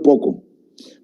poco.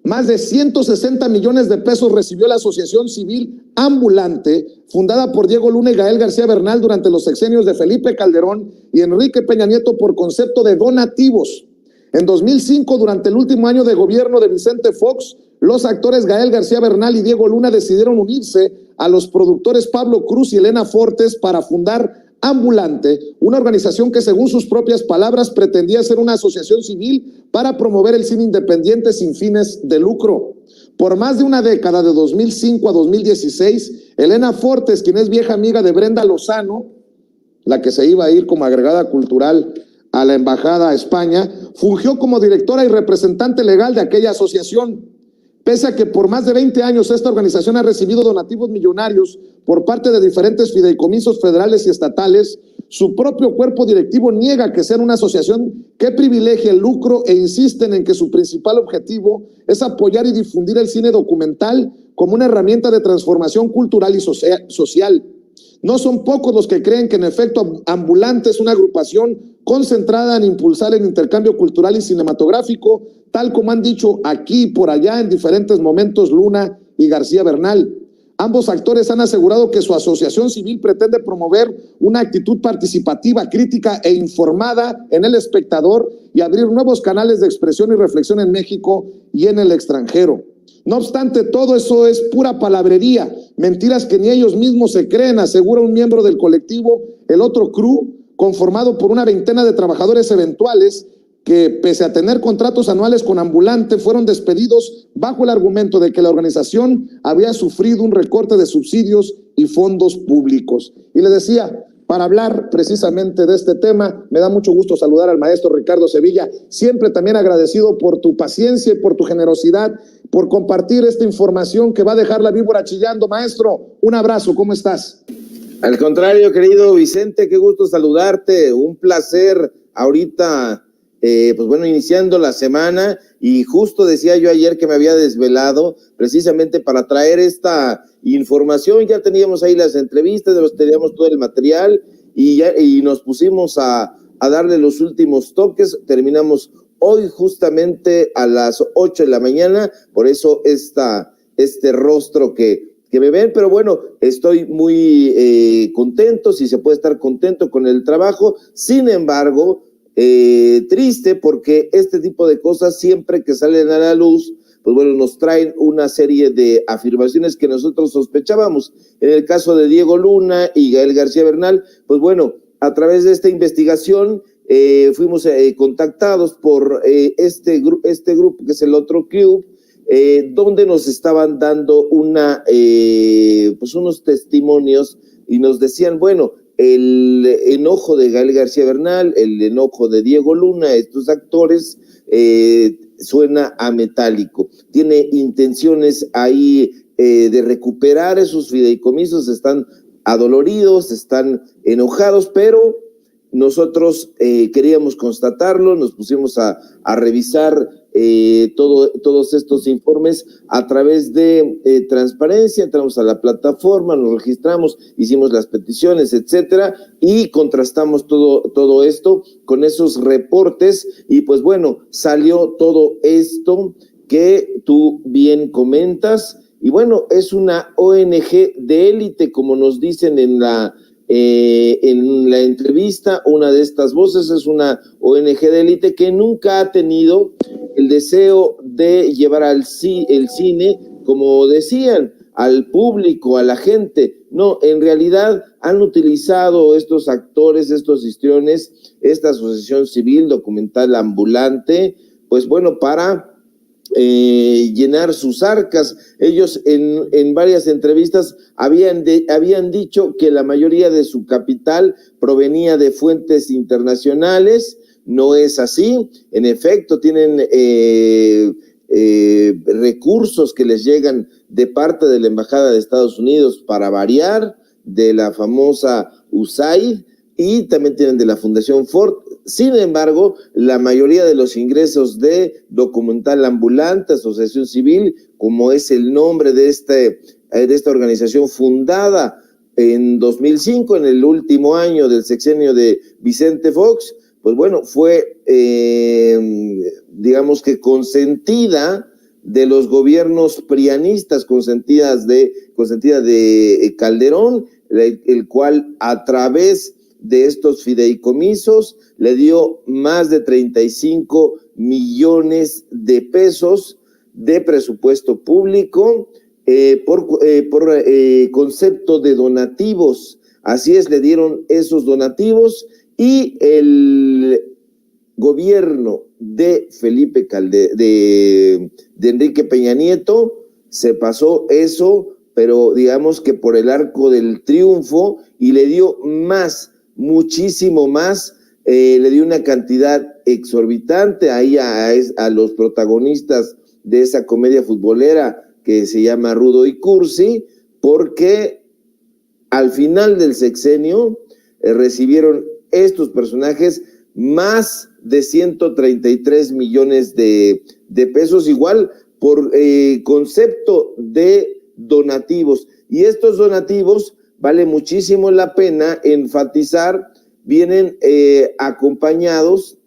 Más de 160 millones de pesos recibió la Asociación Civil Ambulante, fundada por Diego Luna y Gael García Bernal durante los sexenios de Felipe Calderón y Enrique Peña Nieto por concepto de donativos. En 2005, durante el último año de gobierno de Vicente Fox, los actores Gael García Bernal y Diego Luna decidieron unirse a los productores Pablo Cruz y Elena Fortes para fundar Ambulante, una organización que según sus propias palabras pretendía ser una asociación civil para promover el cine independiente sin fines de lucro. Por más de una década, de 2005 a 2016, Elena Fortes, quien es vieja amiga de Brenda Lozano, la que se iba a ir como agregada cultural a la embajada a España, fungió como directora y representante legal de aquella asociación. Pese a que por más de 20 años esta organización ha recibido donativos millonarios por parte de diferentes fideicomisos federales y estatales, su propio cuerpo directivo niega que sea una asociación que privilegie el lucro e insisten en que su principal objetivo es apoyar y difundir el cine documental como una herramienta de transformación cultural y social. No son pocos los que creen que en efecto Ambulante es una agrupación concentrada en impulsar el intercambio cultural y cinematográfico, tal como han dicho aquí y por allá en diferentes momentos Luna y García Bernal. Ambos actores han asegurado que su asociación civil pretende promover una actitud participativa, crítica e informada en el espectador y abrir nuevos canales de expresión y reflexión en México y en el extranjero. No obstante, todo eso es pura palabrería, mentiras que ni ellos mismos se creen, asegura un miembro del colectivo, el otro crew, conformado por una veintena de trabajadores eventuales que, pese a tener contratos anuales con Ambulante, fueron despedidos bajo el argumento de que la organización había sufrido un recorte de subsidios y fondos públicos. Y le decía, para hablar precisamente de este tema, me da mucho gusto saludar al maestro Ricardo Sevilla, siempre también agradecido por tu paciencia y por tu generosidad, por compartir esta información que va a dejar la víbora chillando. Maestro, un abrazo, ¿cómo estás? Al contrario, querido Vicente, qué gusto saludarte, un placer ahorita, pues bueno, iniciando la semana, y justo decía yo ayer que me había desvelado precisamente para traer esta información. Ya teníamos ahí las entrevistas, teníamos todo el material y nos pusimos a darle los últimos toques. Terminamos hoy justamente a las 8 de la mañana, por eso este rostro que me ven, pero bueno, estoy muy contento, si se puede estar contento con el trabajo. Sin embargo, triste, porque este tipo de cosas siempre que salen a la luz, pues bueno, nos traen una serie de afirmaciones que nosotros sospechábamos. En el caso de Diego Luna y Gael García Bernal, pues bueno, a través de esta investigación fuimos contactados por este grupo que es el otro club, donde nos estaban dando pues unos testimonios y nos decían, bueno, el enojo de Gael García Bernal, el enojo de Diego Luna, estos actores, suena a metálico. Tiene intenciones ahí de recuperar esos fideicomisos, están adoloridos, están enojados, pero nosotros queríamos constatarlo, nos pusimos a revisar todos estos informes a través de transparencia. Entramos a la plataforma, nos registramos, hicimos las peticiones, etcétera, y contrastamos todo esto con esos reportes, y pues bueno, salió todo esto que tú bien comentas. Y bueno, es una ONG de élite, como nos dicen en la entrevista. Una de estas voces es una ONG de élite que nunca ha tenido el deseo de llevar el cine, como decían, al público, a la gente. No, en realidad han utilizado estos actores, estos histriones, esta asociación civil documental Ambulante, pues bueno, para llenar sus arcas. Ellos en varias entrevistas habían dicho que la mayoría de su capital provenía de fuentes internacionales. No es así. En efecto, tienen recursos que les llegan de parte de la Embajada de Estados Unidos, para variar, de la famosa USAID, y también tienen de la Fundación Ford. Sin embargo, la mayoría de los ingresos de Documental Ambulante, asociación civil, como es el nombre de esta organización fundada en 2005, en el último año del sexenio de Vicente Fox, pues bueno, fue, digamos que consentida de los gobiernos prianistas, consentida de Calderón, el cual a través de estos fideicomisos le dio más de 35 millones de pesos de presupuesto público por concepto de donativos. Así es, le dieron esos donativos y el gobierno de de Enrique Peña Nieto se pasó eso, pero digamos que por el arco del triunfo, y le dio más, muchísimo más, le dio una cantidad exorbitante ahí a los protagonistas de esa comedia futbolera que se llama Rudo y Cursi, porque al final del sexenio recibieron estos personajes más de 133 millones de pesos, igual por concepto de donativos. Y estos donativos, vale muchísimo la pena enfatizar, vienen acompañados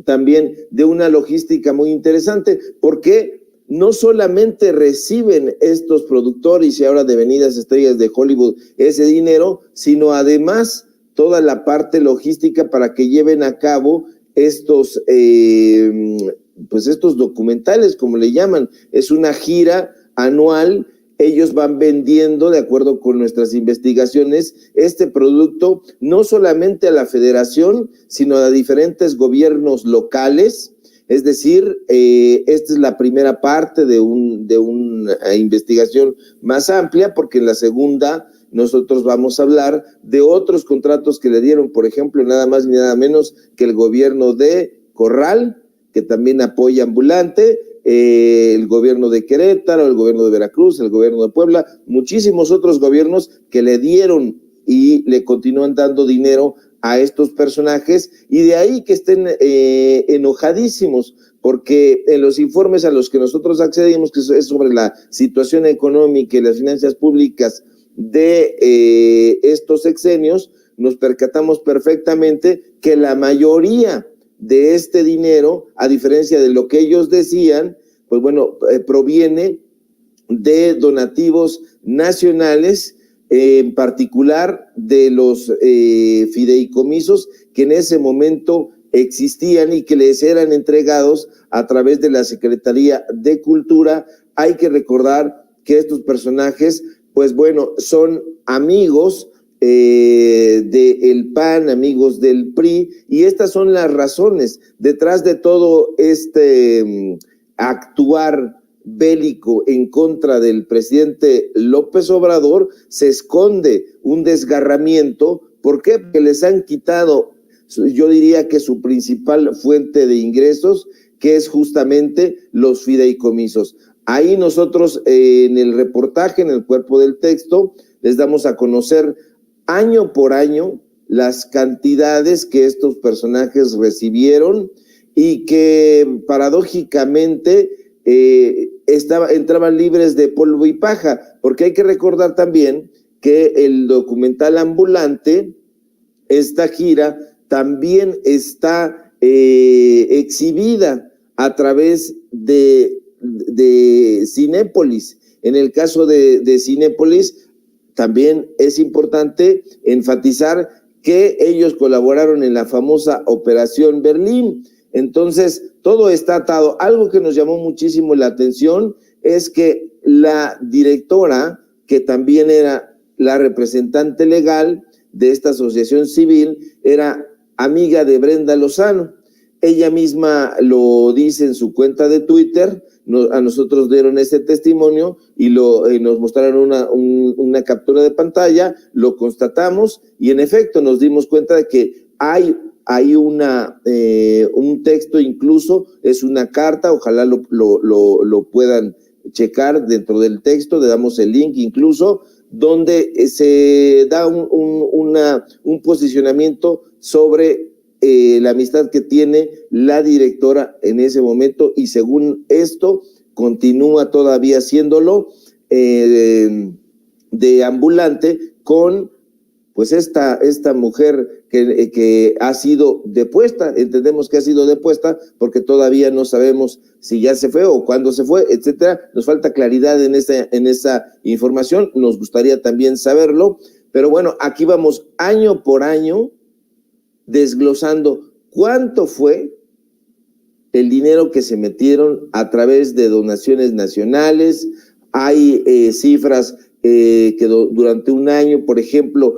también de una logística muy interesante, porque no solamente reciben estos productores y ahora devenidas estrellas de Hollywood ese dinero, sino además toda la parte logística para que lleven a cabo estos documentales, como le llaman. Es una gira anual. Ellos van vendiendo, de acuerdo con nuestras investigaciones, este producto no solamente a la federación, sino a diferentes gobiernos locales. Es decir, esta es la primera parte de una investigación más amplia, porque en la segunda nosotros vamos a hablar de otros contratos que le dieron, por ejemplo, nada más ni nada menos que el gobierno de Corral, que también apoya Ambulante, el gobierno de Querétaro, el gobierno de Veracruz, el gobierno de Puebla, muchísimos otros gobiernos que le dieron y le continúan dando dinero a estos personajes, y de ahí que estén enojadísimos, porque en los informes a los que nosotros accedimos, que es sobre la situación económica y las finanzas públicas de estos sexenios, nos percatamos perfectamente que la mayoría de este dinero, a diferencia de lo que ellos decían, pues bueno, proviene de donativos nacionales, en particular de los fideicomisos que en ese momento existían y que les eran entregados a través de la Secretaría de Cultura. Hay que recordar que estos personajes, pues bueno, son amigos del PAN, amigos del PRI, y estas son las razones detrás de todo este actuar bélico en contra del presidente López Obrador. Se esconde un desgarramiento. ¿Por qué? Porque les han quitado, yo diría que su principal fuente de ingresos, que es justamente los fideicomisos. Ahí nosotros en el reportaje, en el cuerpo del texto, les damos a conocer año por año las cantidades que estos personajes recibieron y que paradójicamente entraban libres de polvo y paja, porque hay que recordar también que el documental Ambulante, esta gira, también está exhibida a través de Cinépolis. En el caso de Cinépolis, también es importante enfatizar que ellos colaboraron en la famosa Operación Berlín. Entonces, todo está atado. Algo que nos llamó muchísimo la atención es que la directora, que también era la representante legal de esta asociación civil, era amiga de Brenda Lozano. Ella misma lo dice en su cuenta de Twitter. A nosotros dieron ese testimonio y nos mostraron una captura de pantalla, lo constatamos y en efecto nos dimos cuenta de que hay un texto, incluso es una carta, ojalá lo puedan checar dentro del texto, le damos el link incluso, donde se da un posicionamiento sobre la amistad que tiene la directora en ese momento, y según esto continúa todavía haciéndolo de Ambulante con pues esta mujer que ha sido depuesta. Entendemos que ha sido depuesta porque todavía no sabemos si ya se fue o cuándo se fue, etcétera. Nos falta claridad en esa información, nos gustaría también saberlo, pero bueno, aquí vamos año por año desglosando cuánto fue el dinero que se metieron a través de donaciones nacionales. Hay cifras que durante un año, por ejemplo,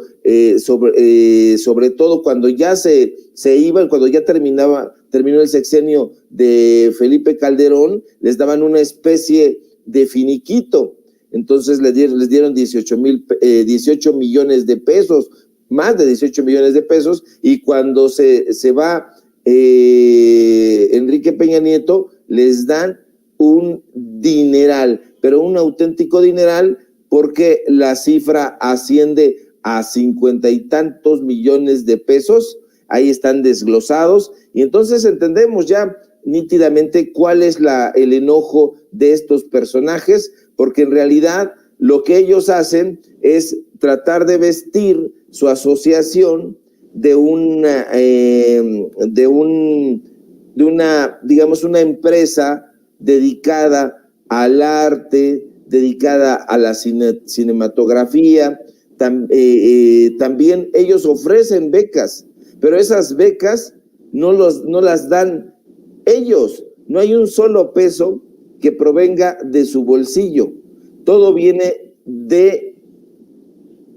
sobre todo cuando ya se iban, cuando ya terminó el sexenio de Felipe Calderón, les daban una especie de finiquito. Entonces les dieron 18 millones de pesos, más de 18 millones de pesos, y cuando se va Enrique Peña Nieto, les dan un dineral, pero un auténtico dineral, porque la cifra asciende a 50 y tantos millones de pesos. Ahí están desglosados, y entonces entendemos ya nítidamente cuál es el enojo de estos personajes, porque en realidad lo que ellos hacen es tratar de vestir su asociación de una, digamos, una empresa dedicada al arte, dedicada a la cinematografía. También ellos ofrecen becas, pero esas becas no las dan ellos. No hay un solo peso que provenga de su bolsillo. Todo viene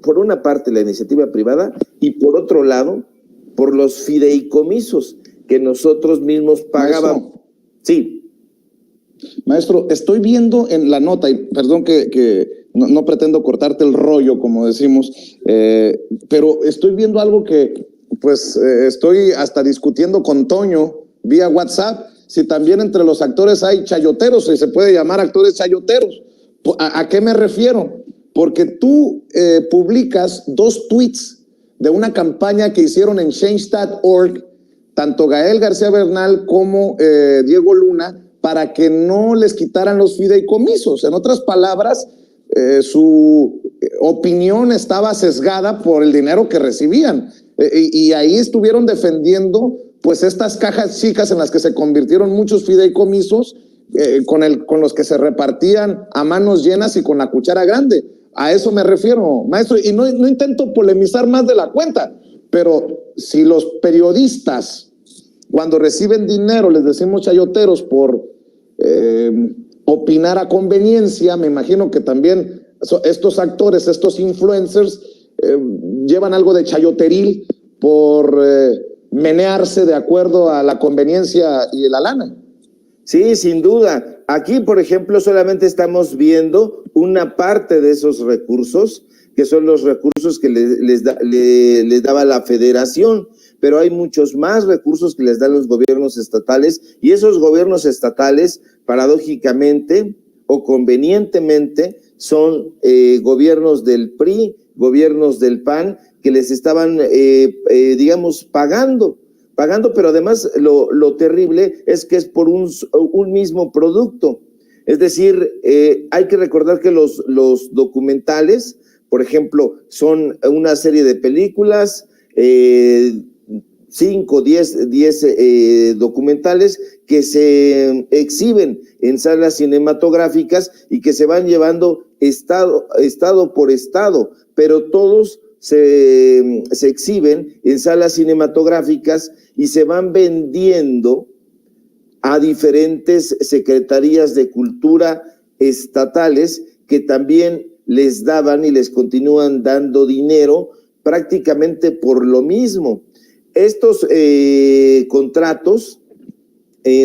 por una parte, la iniciativa privada, y por otro lado, por los fideicomisos que nosotros mismos pagábamos. Maestro, sí. Maestro, estoy viendo en la nota, y perdón que no pretendo cortarte el rollo, como decimos, pero estoy viendo algo que, pues, estoy hasta discutiendo con Toño vía WhatsApp, si también entre los actores hay chayoteros, si se puede llamar actores chayoteros. ¿A qué me refiero? Porque tú publicas 2 tweets de una campaña que hicieron en Change.org, tanto Gael García Bernal como Diego Luna, para que no les quitaran los fideicomisos. En otras palabras, su opinión estaba sesgada por el dinero que recibían. Y ahí estuvieron defendiendo pues estas cajas chicas en las que se convirtieron muchos fideicomisos, con los que se repartían a manos llenas y con la cuchara grande. A eso me refiero, maestro, y no intento polemizar más de la cuenta, pero si los periodistas, cuando reciben dinero, les decimos chayoteros por opinar a conveniencia, me imagino que también estos actores, estos influencers, llevan algo de chayoteril por menearse de acuerdo a la conveniencia y la lana. Sí, sin duda. Aquí, por ejemplo, solamente estamos viendo una parte de esos recursos, que son los recursos que les daba la federación, pero hay muchos más recursos que les dan los gobiernos estatales, y esos gobiernos estatales, paradójicamente o convenientemente, son gobiernos del PRI, gobiernos del PAN, que les estaban, digamos, pagando, pero además lo terrible es que es por un mismo producto. Es decir, hay que recordar que los documentales, por ejemplo, son una serie de películas, 5, 10 documentales que se exhiben en salas cinematográficas y que se van llevando estado por estado, pero todos se exhiben en salas cinematográficas y se van vendiendo a diferentes secretarías de cultura estatales, que también les daban y les continúan dando dinero prácticamente por lo mismo. Estos contratos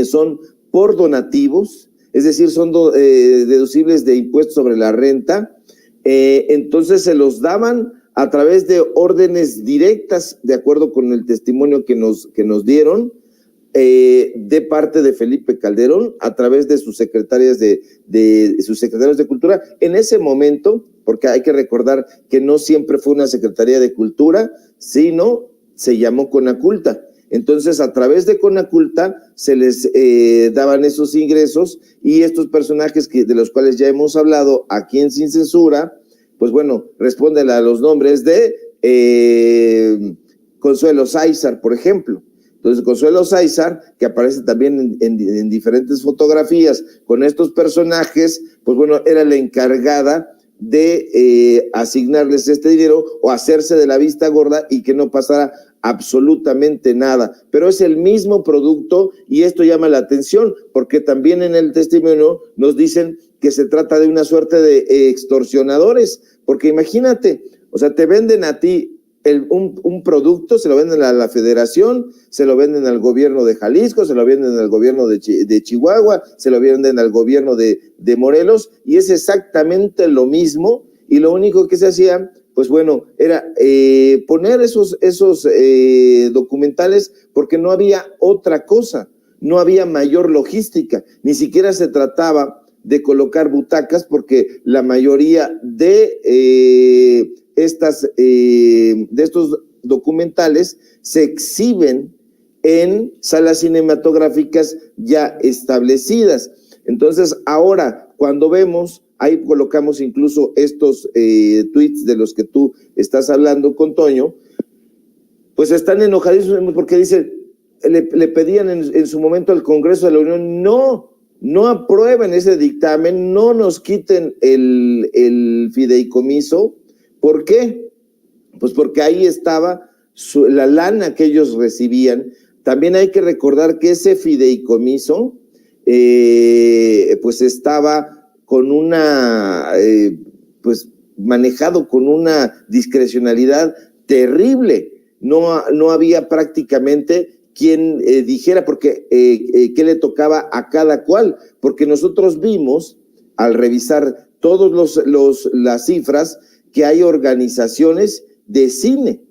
son por donativos, es decir, son deducibles de impuestos sobre la renta. Entonces se los daban a través de órdenes directas, de acuerdo con el testimonio que nos dieron, de parte de Felipe Calderón, a través de sus secretarias sus secretarios de cultura. En ese momento, porque hay que recordar que no siempre fue una secretaría de cultura, sino se llamó Conaculta. Entonces, a través de Conaculta se les daban esos ingresos, y estos personajes de los cuales ya hemos hablado aquí en Sin Censura, pues bueno, responden a los nombres de Consuelo Sáizar, por ejemplo. Entonces, Consuelo Sáizar, que aparece también en diferentes fotografías con estos personajes, pues bueno, era la encargada de asignarles este dinero o hacerse de la vista gorda y que no pasara absolutamente nada. Pero es el mismo producto y esto llama la atención porque también en el testimonio nos dicen que se trata de una suerte de extorsionadores, porque imagínate, o sea, te venden a ti un producto, se lo venden a la Federación, se lo venden al gobierno de Jalisco, se lo venden al gobierno de Chihuahua, se lo venden al gobierno de Morelos, y es exactamente lo mismo, y lo único que se hacía, pues bueno, era poner esos documentales porque no había otra cosa, no había mayor logística, ni siquiera se trataba de colocar butacas porque la mayoría de estos documentales se exhiben en salas cinematográficas ya establecidas. Entonces, ahora, cuando vemos, ahí colocamos incluso estos tweets de los que tú estás hablando con Toño, pues están enojadísimos porque dicen, le pedían en su momento al Congreso de la Unión, no aprueben ese dictamen, no nos quiten el fideicomiso. ¿Por qué? Pues porque ahí estaba la lana que ellos recibían. También hay que recordar que ese fideicomiso pues estaba con pues manejado con una discrecionalidad terrible. No había prácticamente quien dijera porque qué le tocaba a cada cual, porque nosotros vimos al revisar todas las cifras que hay organizaciones de cine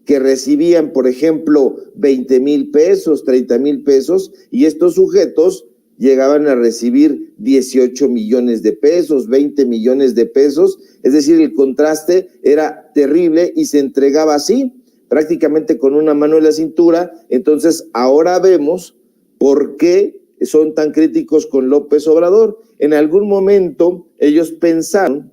que recibían, por ejemplo, 20,000 pesos, 30,000 pesos, y estos sujetos llegaban a recibir 18 millones de pesos, 20 millones de pesos, es decir, el contraste era terrible y se entregaba así, prácticamente con una mano en la cintura. Entonces ahora vemos por qué son tan críticos con López Obrador. En algún momento ellos pensaron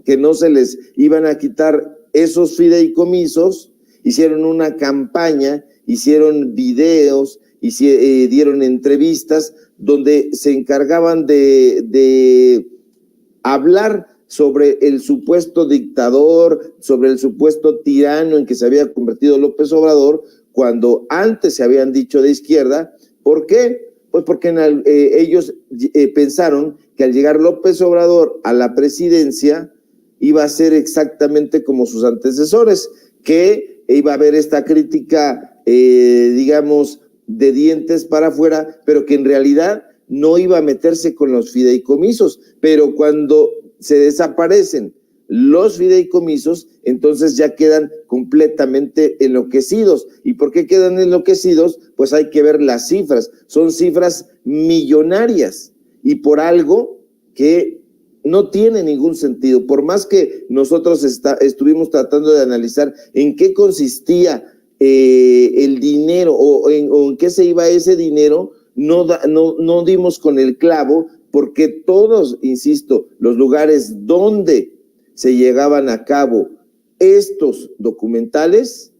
que no se les iban a quitar esos fideicomisos, hicieron una campaña, hicieron videos, dieron entrevistas donde se encargaban de hablar sobre el supuesto dictador, sobre el supuesto tirano en que se había convertido López Obrador, cuando antes se habían dicho de izquierda. ¿Por qué? Pues porque ellos pensaron que al llegar López Obrador a la presidencia iba a ser exactamente como sus antecesores, que iba a haber esta crítica, digamos, de dientes para afuera, pero que en realidad no iba a meterse con los fideicomisos. Pero cuando se desaparecen los fideicomisos, entonces ya quedan completamente enloquecidos. ¿Y por qué quedan enloquecidos? Pues hay que ver las cifras. Son cifras millonarias y por algo que no tiene ningún sentido. Por más que nosotros estuvimos tratando de analizar en qué consistía el dinero o en qué se iba ese dinero, no dimos con el clavo, porque todos, insisto, los lugares donde se llegaban a cabo estos documentales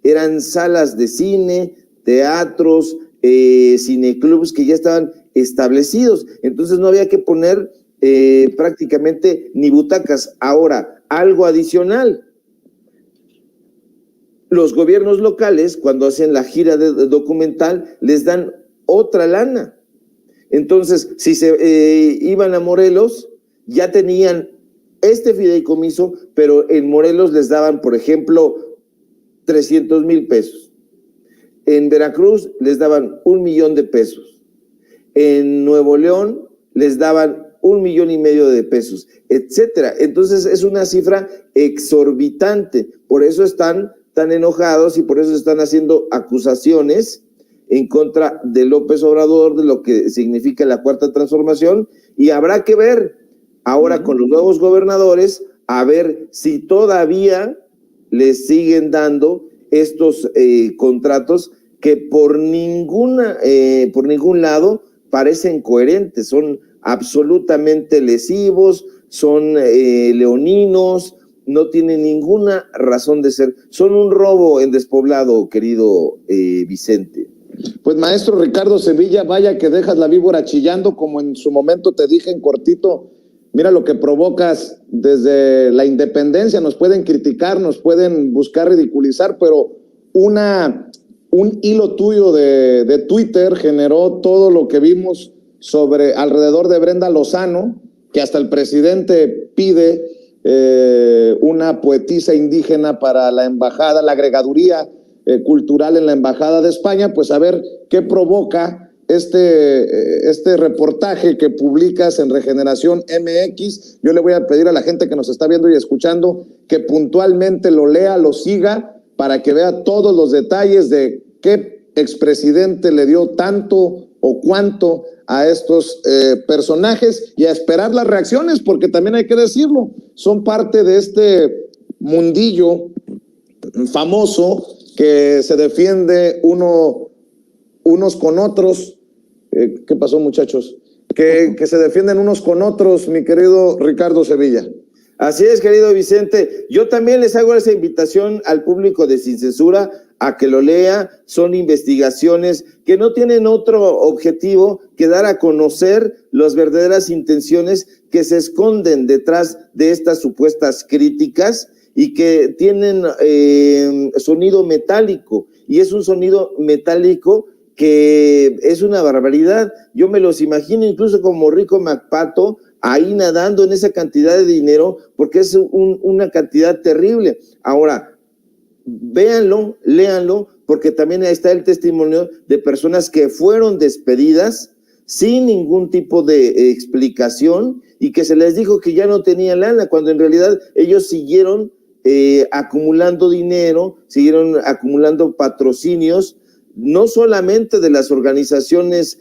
eran salas de cine, teatros, cineclubs que ya estaban establecidos. Entonces no había que poner prácticamente ni butacas. Ahora, algo adicional. Los gobiernos locales, cuando hacen la gira de documental, les dan otra lana. Entonces, si se iban a Morelos, ya tenían este fideicomiso, pero en Morelos les daban, por ejemplo, 300,000 pesos. En Veracruz les daban 1,000,000 de pesos. En Nuevo León les daban 1,500,000 de pesos, etcétera. Entonces, es una cifra exorbitante. Por eso están tan enojados y por eso están haciendo acusaciones en contra de López Obrador, de lo que significa la Cuarta Transformación, y habrá que ver ahora con los nuevos gobernadores, a ver si todavía les siguen dando estos contratos que por ningún lado parecen coherentes, son absolutamente lesivos, son leoninos, no tiene ninguna razón de ser. Son un robo en despoblado, querido Vicente. Pues maestro Ricardo Sevilla, vaya que dejas la víbora chillando, como en su momento te dije en cortito. Mira lo que provocas desde la independencia. Nos pueden criticar, nos pueden buscar ridiculizar, pero un hilo tuyo de Twitter generó todo lo que vimos alrededor de Brenda Lozano, que hasta el presidente pide una poetisa indígena para la embajada, la agregaduría cultural en la embajada de España. Pues a ver qué provoca este reportaje que publicas en Regeneración MX. Yo le voy a pedir a la gente que nos está viendo y escuchando que puntualmente lo lea, lo siga, para que vea todos los detalles de qué expresidente le dio tanto o cuánto a estos personajes, y a esperar las reacciones, porque también hay que decirlo, son parte de este mundillo famoso que se defiende unos con otros. ¿Qué pasó, muchachos? Que se defienden unos con otros, mi querido Ricardo Sevilla. Así es, querido Vicente. Yo también les hago esa invitación al público de Sin Censura a que lo lea. Son investigaciones que no tienen otro objetivo que dar a conocer las verdaderas intenciones que se esconden detrás de estas supuestas críticas y que tienen sonido metálico. Y es un sonido metálico que es una barbaridad. Yo me los imagino incluso como Rico McPato, ahí nadando en esa cantidad de dinero, porque es una cantidad terrible. Ahora, véanlo, léanlo, porque también ahí está el testimonio de personas que fueron despedidas sin ningún tipo de explicación y que se les dijo que ya no tenían lana, cuando en realidad ellos siguieron acumulando dinero, siguieron acumulando patrocinios, no solamente de las organizaciones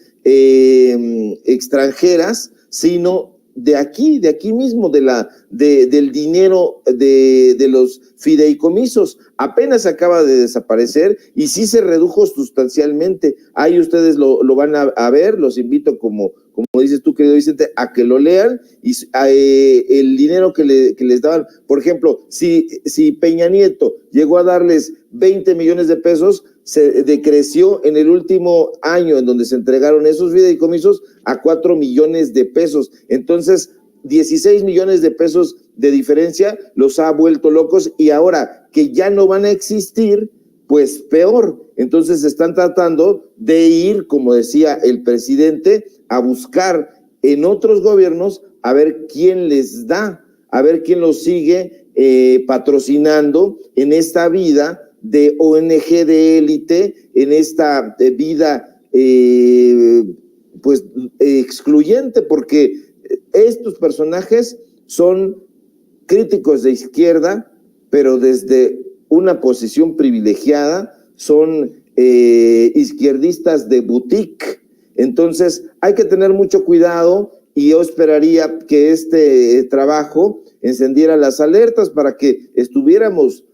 extranjeras, sino de aquí mismo, del dinero de los fideicomisos. Apenas acaba de desaparecer y sí se redujo sustancialmente. Ahí ustedes lo van a ver. Los invito, como dices tú, querido Vicente, a que lo lean. Y el dinero que les daban, por ejemplo, si Peña Nieto llegó a darles 20 millones de pesos, se decreció en el último año en donde se entregaron esos fideicomisos a 4 millones de pesos. Entonces, 16 millones de pesos de diferencia los ha vuelto locos, y ahora que ya no van a existir, pues peor. Entonces están tratando de ir, como decía el presidente, a buscar en otros gobiernos a ver quién les da, a ver quién los sigue patrocinando en esta vida de ONG de élite, en esta vida pues excluyente, porque estos personajes son críticos de izquierda, pero desde una posición privilegiada, son izquierdistas de boutique. Entonces hay que tener mucho cuidado, y yo esperaría que este trabajo encendiera las alertas para que estuviéramos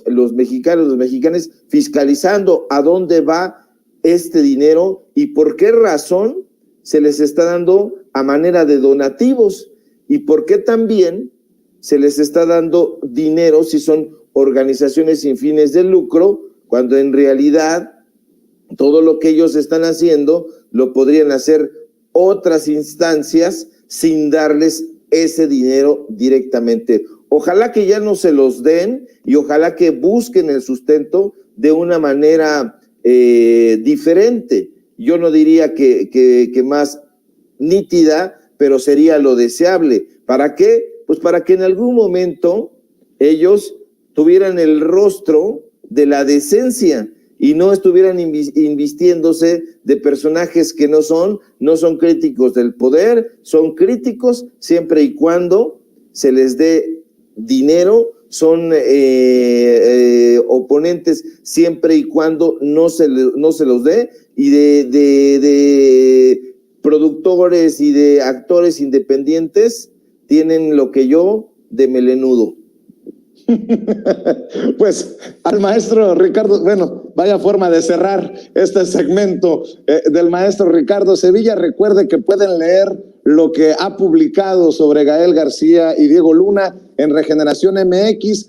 los mexicanos, los mexicanos, fiscalizando a dónde va este dinero y por qué razón se les está dando a manera de donativos, y por qué también se les está dando dinero si son organizaciones sin fines de lucro, cuando en realidad todo lo que ellos están haciendo lo podrían hacer otras instancias sin darles ese dinero directamente. Ojalá que ya no se los den, y ojalá que busquen el sustento de una manera diferente. Yo no diría que más nítida, pero sería lo deseable. ¿Para qué? Pues para que en algún momento ellos tuvieran el rostro de la decencia y no estuvieran invistiéndose de personajes que no son críticos del poder, son críticos siempre y cuando se les dé dinero, son oponentes siempre y cuando no se los dé, y de productores y de actores independientes tienen lo que yo de melenudo. Pues al maestro Ricardo, bueno, Vaya forma de cerrar este segmento del maestro Ricardo Sevilla. Recuerde que pueden leer lo que ha publicado sobre Gael García y Diego Luna en Regeneración MX.